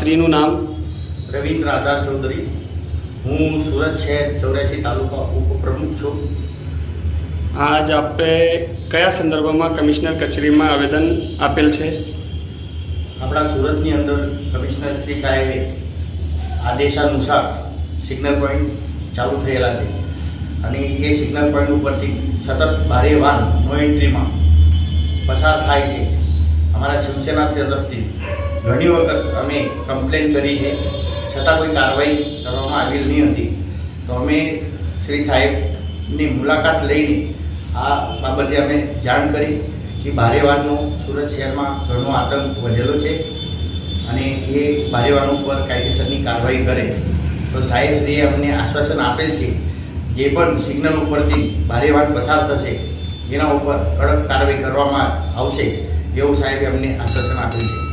શ્રીનું નામ? રવિન્દ્ર આધાર ચૌધરી. હું સુરત શહેર 84 તાલુકા ઉપપ્રમુખ છું. આજ આપે કયા સંદર્ભમાં કમિશનર કચેરીમાં આવેદન આપેલ છે? આપણા સુરતની અંદર કમિશનર શ્રી સાહેબે આદેશાનુસાર સિગ્નલ પોઈન્ટ ચાલુ થયેલા છે અને એ સિગ્નલ પોઈન્ટ ઉપરથી સતત ભારે વાહન નો એન્ટ્રીમાં પસાર થાય છે. અમારા શિવસેના તરફથી ઘણી વખત અમે કમ્પ્લેન કરી છે, છતાં કોઈ કાર્યવાહી કરવામાં આવેલ નહીં હતી. તો અમે શ્રી સાહેબની મુલાકાત લઈને આ બાબતે અમે જાણ કરી કે ભારે વાહનનો સુરત શહેરમાં ઘણો આતંક વધેલો છે અને એ ભારે વાહનો ઉપર કાયદેસરની કાર્યવાહી કરે. તો સાહેબશ્રીએ અમને આશ્વાસન આપેલ છે જે પણ સિગ્નલ ઉપરથી ભારે વાહન પસાર થશે એના ઉપર કડક કાર્યવાહી કરવામાં આવશે એવું સાહેબે અમને આશ્વાસન આપેલ છે.